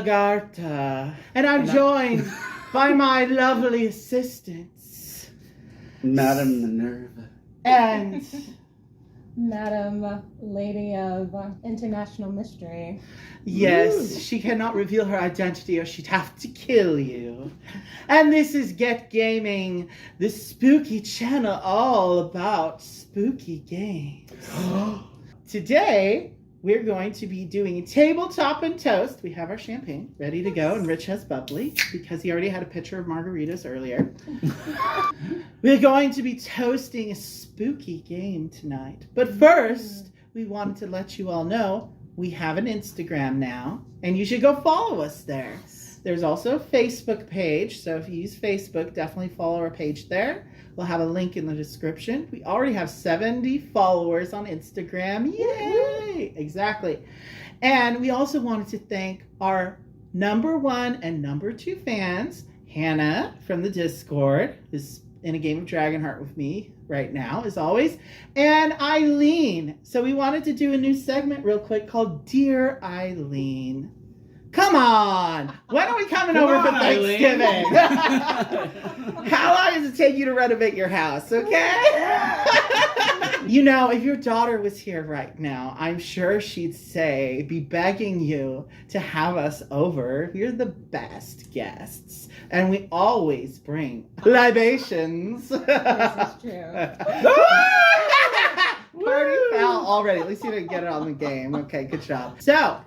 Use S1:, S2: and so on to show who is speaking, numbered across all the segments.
S1: Legarta, and I'm joined by my lovely assistants,
S2: Madam Minerva.
S1: And
S3: Madam Lady of International Mystery.
S1: Yes,
S2: Ooh.
S1: she cannot reveal her identity or she'd have to kill you. And this is Get Gaming, the spooky channel all about spooky games. Today, we're going to be doing tabletop and toast. We have our champagne ready to go, and Rich has bubbly because he already had a pitcher of margaritas earlier. We're going to be toasting a spooky game tonight. But first, we wanted to let you all know we have an Instagram now, and you should go follow us there. There's also a Facebook page, so if you use Facebook, definitely follow our page there. We'll have a link in the description. We already have 70 followers on Instagram. Yay! Exactly. And we also wanted to thank our number 1 and number 2 fans, Hannah from the Discord, is in a game of Dragonheart with me right now, as always, and Eileen. So we wanted to do a new segment real quick called Dear Eileen. Come on! When are we coming over for Thanksgiving? How long does it take you to renovate your house, okay? You know, if your daughter was here right now, I'm sure she'd be begging you to have us over. You're the best guests. And we always bring libations.
S3: This is true.
S1: Party foul already. At least you didn't get it on the game. Okay, good job. So,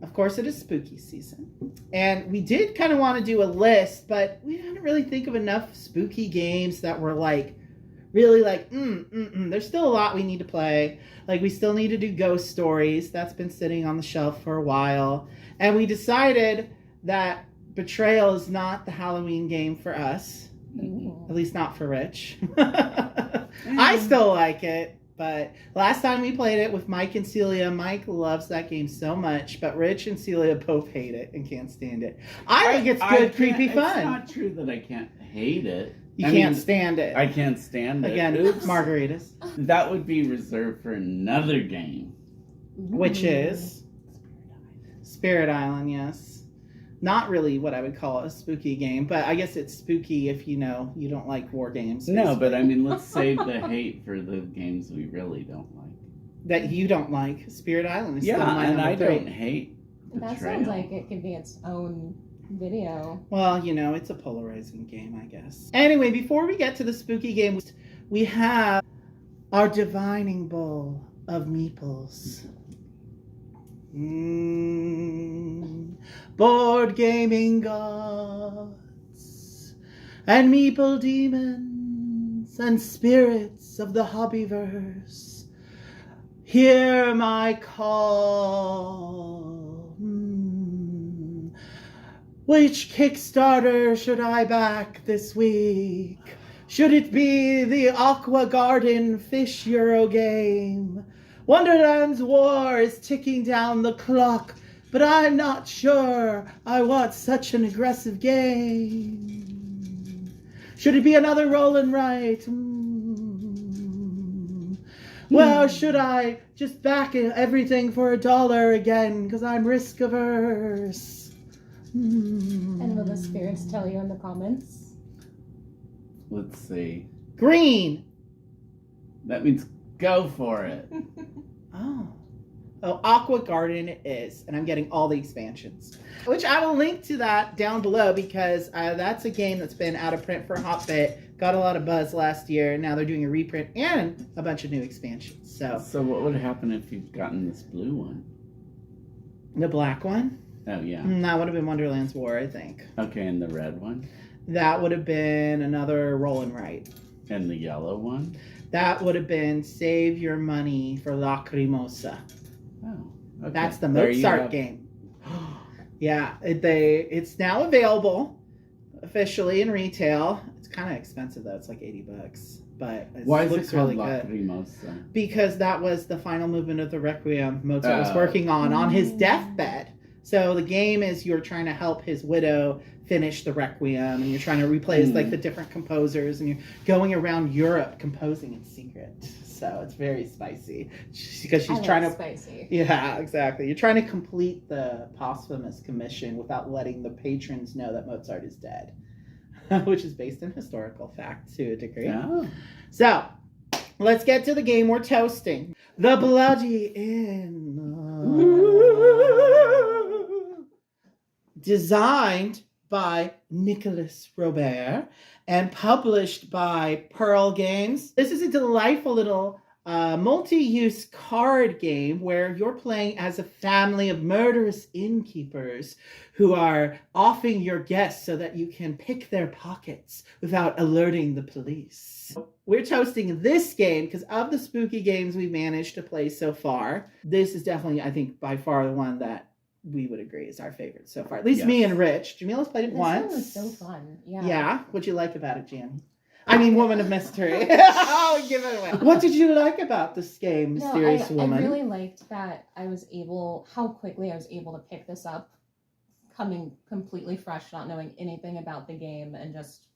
S1: of course, it is spooky season. And we did kind of want to do a list, but we didn't really think of enough spooky games that were really there's still a lot we need to play. Like, we still need to do ghost stories. That's been sitting on the shelf for a while. And we decided that Betrayal is not the Halloween game for us. At least not for Rich. I still like it. But last time we played it with Mike and Celia, Mike loves that game so much, but Rich and Celia both hate it and can't stand it. I think it's good, creepy fun.
S2: It's not true that I can't hate it.
S1: You can't stand it.
S2: I can't stand it.
S1: Again,
S2: Oops.
S1: margaritas.
S2: That would be reserved for another game.
S1: Which is? Spirit Island, yes. Not really what I would call a spooky game, but I guess it's spooky if you don't like war games.
S2: No, but I mean, let's save the hate for the games we really don't like.
S1: That you don't like. Spirit Island is still my
S2: and
S1: number
S2: I
S1: 3.
S2: don't hate Betrayal.
S3: That sounds like it could be its own video.
S1: Well, it's a polarizing game, I guess. Anyway, before we get to the spooky game, we have our divining bowl of meeples. Board gaming gods and meeple demons and spirits of the hobbyverse, hear my call. Which Kickstarter should I back this week? Should it be the Aqua Garden Fish Euro game? Wonderland's War is ticking down the clock, but I'm not sure I want such an aggressive game. Should it be another roll and write? Well, should I just back everything for $1 again, because I'm risk averse?
S3: And will the spirits tell you in the comments?
S2: Let's see.
S1: Green.
S2: That means go for it.
S1: Oh, Aqua Garden it is, and I'm getting all the expansions, which I will link to that down below because that's a game that's been out of print for a hot bit, got a lot of buzz last year, and now they're doing a reprint and a bunch of new expansions. So
S2: what would happen if you'd gotten this blue one?
S1: The black one?
S2: Oh, yeah.
S1: That would have been Wonderland's War, I think.
S2: Okay, and the red one?
S1: That would have been another roll and write.
S2: And the yellow one?
S1: That would have been Save Your Money for Lacrimosa.
S2: Oh, okay.
S1: That's the Mozart game. Yeah, it's now available officially in retail. It's kind of expensive though. It's like $80, but it looks really good. Because that was the final movement of the Requiem Mozart was working on his deathbed. So the game is you're trying to help his widow finish the Requiem, and you're trying to replace like the different composers, and you're going around Europe composing in secret. So it's very spicy because she's trying to
S3: spicy.
S1: Yeah, exactly. You're trying to complete the posthumous commission without letting the patrons know that Mozart is dead, which is based in historical fact to a degree.
S2: Oh.
S1: So let's get to the game we're toasting. The Bloody Inn. Designed by Nicolas Robert and published by Pearl Games. This is a delightful little multi-use card game where you're playing as a family of murderous innkeepers who are offing your guests so that you can pick their pockets without alerting the police. We're toasting this game because of the spooky games we've managed to play so far. This is definitely, I think, by far the one that we would agree is our favorite so far. At least me and Rich. Jamila's played it once.
S3: This one was so fun. Yeah.
S1: Yeah. What'd you like about it, Jam? I mean, Woman of Mystery. Oh, give it away. What did you like about this game, Mysterious Woman?
S3: I really liked that how quickly I was able to pick this up, coming completely fresh, not knowing anything about the game, and just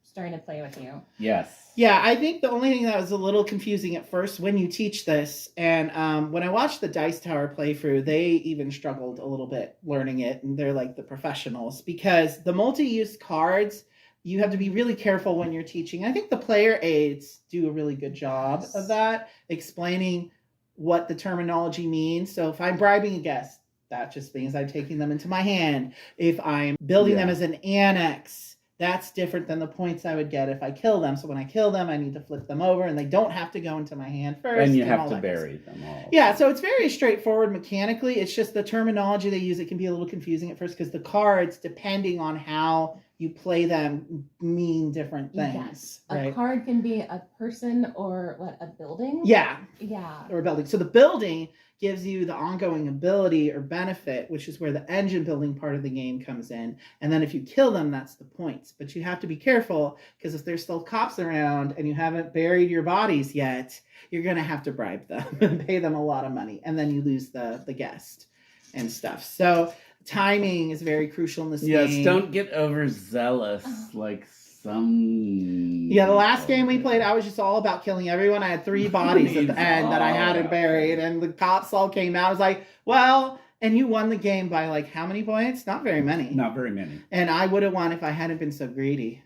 S3: starting to play with you.
S2: Yes.
S1: Yeah, I think the only thing that was a little confusing at first when you teach this, and when I watched the Dice Tower playthrough, they even struggled a little bit learning it, and they're like the professionals, because the multi-use cards, you have to be really careful when you're teaching. I think the player aids do a really good job of that, explaining what the terminology means. So if I'm bribing a guest, that just means I'm taking them into my hand. If I'm building them as an annex, that's different than the points I would get if I kill them. So when I kill them, I need to flip them over, and they don't have to go into my hand first.
S2: And you have to bury them all.
S1: Yeah, so it's very straightforward mechanically. It's just the terminology they use. It can be a little confusing at first because the cards, depending on how you play them, mean different things.
S3: Yes.
S1: Right?
S3: A card can be a person or a building?
S1: Yeah.
S3: Yeah.
S1: Or a building. So the building gives you the ongoing ability or benefit, which is where the engine building part of the game comes in. And then if you kill them, that's the points. But you have to be careful because if there's still cops around and you haven't buried your bodies yet, you're going to have to bribe them and pay them a lot of money. And then you lose the guest and stuff. So timing is very crucial in this game.
S2: Yes, don't get overzealous like some...
S1: Yeah, the last game we played, I was just all about killing everyone. I had 3 bodies at the end that I hadn't buried, and the cops all came out. I was like, well, and you won the game by like how many points? Not very many.
S2: Not very many.
S1: And I would have won if I hadn't been so greedy.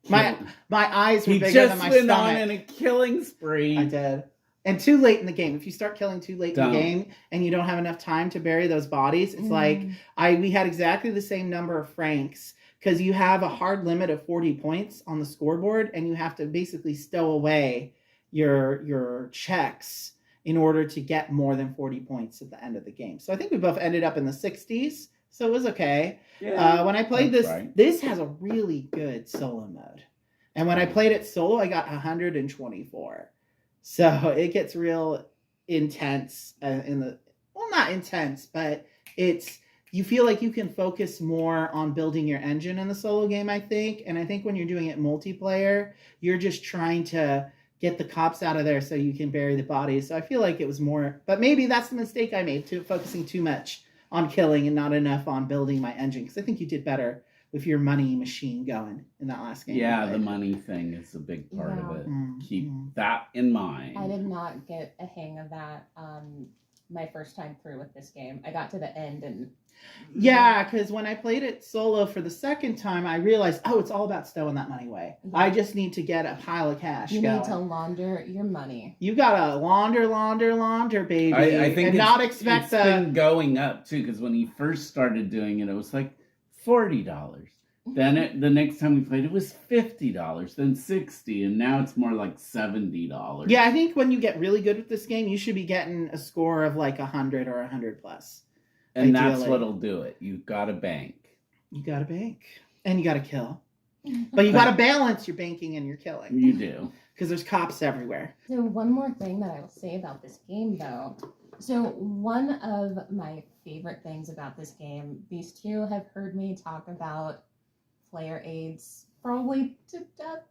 S1: My eyes were bigger than my stomach.
S2: He just went on in a killing spree.
S1: I did. And too late in the game. If you start killing too late in the game and you don't have enough time to bury those bodies, it's like we had exactly the same number of francs because you have a hard limit of 40 points on the scoreboard, and you have to basically stow away your checks in order to get more than 40 points at the end of the game. So I think we both ended up in the 60s, so it was okay.
S2: Yeah,
S1: when I played this, this has a really good solo mode. And when I played it solo, I got 124. So it gets real intense not intense, but you feel like you can focus more on building your engine in the solo game, I think. And I think when you're doing it multiplayer, you're just trying to get the cops out of there so you can bury the bodies. So I feel like it was more, but maybe that's the mistake I made, focusing too much on killing and not enough on building my engine. Because I think you did better with your money machine going in that last game.
S2: Yeah, the money thing is a big part of it. Keep that in mind.
S3: I did not get a hang of that my first time through with this game. I got to the end and...
S1: Yeah, because when I played it solo for the second time, I realized, it's all about stowing that that money away. Yeah. I just need to get a pile of cash
S3: You need to launder your money.
S1: You gotta launder, baby.
S2: I think
S1: and not expect
S2: it's been going up, too, because when he first started doing it, it was like $40. Then the next time we played, it was $50, then $60, and now it's more like $70.
S1: Yeah, I think when you get really good with this game, you should be getting a score of like 100 or 100 plus.
S2: And
S1: ideally.
S2: that's what'll do it. You've got to bank.
S1: You got to bank. And you got to kill. But you got to balance your banking and your killing.
S2: You do.
S1: Because there's cops everywhere.
S3: So one more thing that I will say about this game, though. So one of my favorite things about this game, these two have heard me talk about player aids probably to death,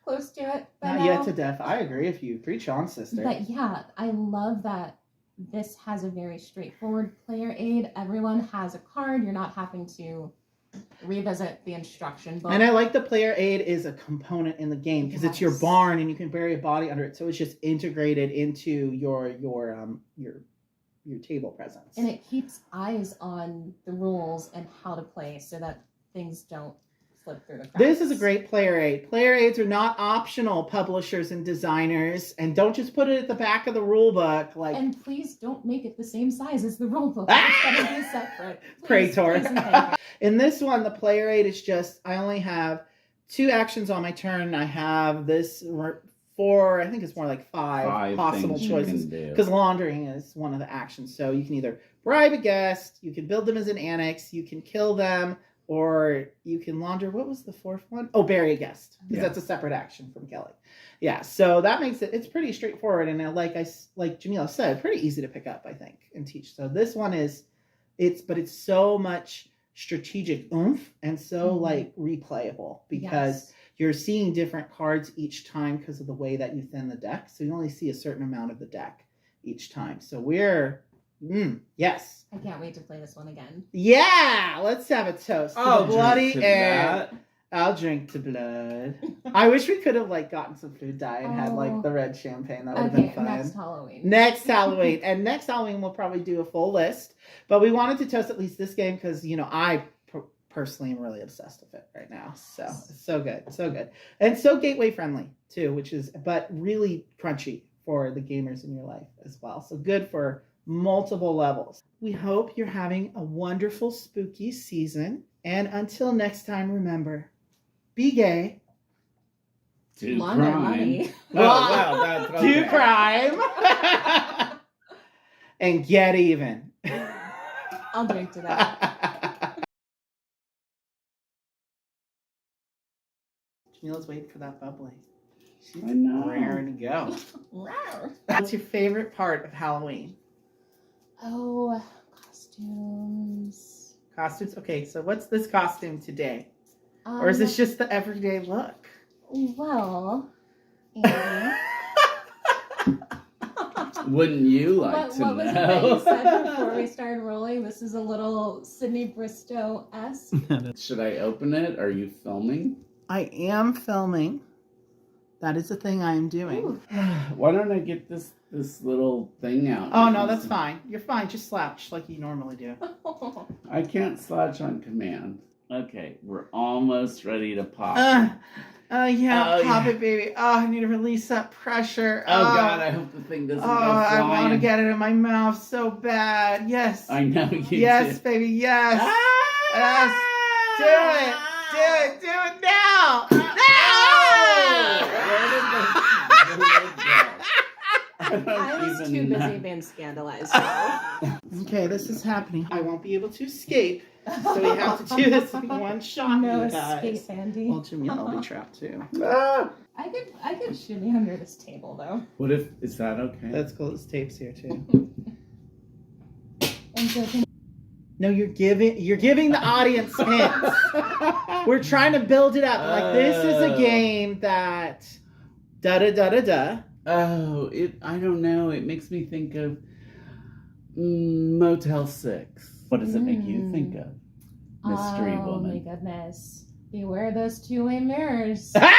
S3: close to it.
S1: Not yet to death. I agree if you preach on, sister.
S3: But yeah, I love that this has a very straightforward player aid. Everyone has a card. You're not having to revisit the instruction book.
S1: And I like the player aid is a component in the game because it's your
S3: Yes.
S1: barn and you can bury a body under it. So it's just integrated into your table presence.
S3: And it keeps eyes on the rules and how to play so that things don't slip through the cracks.
S1: This is a great player aid. Player aids are not optional, publishers and designers, and don't just put it at the back of the rule book. Like,
S3: and please don't make it the same size as the rule book.
S1: Ah!
S3: It's gotta be separate.
S1: Praetor.
S3: Please and thank you.
S1: in this one, the player aid is just I only have 2 actions on my turn. I have this 4, I think it's more like 5 possible
S2: things you
S1: choices.
S2: can do.
S1: Because laundering is one of the actions. So you can either bribe a guest, you can build them as an annex, you can kill them, or you can launder. What was the 4th one? Oh, bury a guest. Because that's a separate action from Kelly. Yeah, so that makes it's pretty straightforward. And like Jamila said, pretty easy to pick up, I think, and teach. So this one is, it's so much strategic oomph and so like replayable because you're seeing different cards each time because of the way that you thin the deck. So you only see a certain amount of the deck each time. So we're, yes.
S3: I can't wait to play this one again.
S1: Yeah, let's have a toast to the bloody
S2: drink to
S1: air.
S2: that.
S1: I'll drink to blood. I wish we could have like gotten some food dye and had like the red champagne. That would have been fun.
S3: Next Halloween.
S1: Next Halloween. And next Halloween we'll probably do a full list. But we wanted to toast at least this game because, I personally am really obsessed with it right now. So it's so good. So good. And so gateway friendly too, but really crunchy for the gamers in your life as well. So good for multiple levels. We hope you're having a wonderful spooky season. And until next time, remember, be gay.
S2: Do
S3: Launder
S2: crime.
S3: money.
S2: Oh, wow, that's okay.
S1: Do crime. And get even.
S3: I'll drink to that.
S1: Jamila's waiting for that bubbly. She's
S2: I know.
S1: raring to go.
S3: Rawr.
S1: What's your favorite part of Halloween?
S3: Oh, costumes.
S1: Costumes? Okay, so what's this costume today? Or is this just the everyday look?
S3: Well, Andy,
S2: Wouldn't you like to
S3: what was it that you
S2: know?
S3: said before we started rolling? This is a little Sydney Bristow-esque.
S2: Should I open it? Are you filming?
S1: I am filming. That is the thing I am doing.
S3: Ooh.
S2: Why don't I get this little thing out?
S1: Oh, no, that's fine. You're fine. Just slouch like you normally do.
S2: I can't slouch on command. Okay, we're almost ready to pop.
S1: Yeah,
S2: Oh,
S1: pop
S2: yeah.
S1: it, baby. Oh, I need to release that pressure.
S2: Oh God, I hope the thing doesn't go
S1: I
S2: flying.
S1: want to get it in my mouth so bad. Yes.
S2: I know you
S1: Yes,
S2: do.
S1: baby. Yes.
S2: Ah!
S1: Yes. Do it. Do it now.
S2: Oh!
S3: I was too busy being scandalized. So.
S1: Okay, this is happening. I won't be able to escape, so we have to do this in one shot.
S3: No
S1: you guys.
S3: escape, Andy.
S1: Well, Jamila will be trapped too.
S3: I could shimmy under this table though.
S2: What if, is that okay?
S1: Let's close tapes here too.
S3: And so can
S1: No, you're giving the audience hints. We're trying to build it up. Like this is a game that da da da da da.
S2: Oh, I don't know. It makes me think of Motel 6. What does it make you think of? Mystery
S3: oh
S2: Woman.
S3: my goodness. Beware those two-way mirrors.
S1: Ah!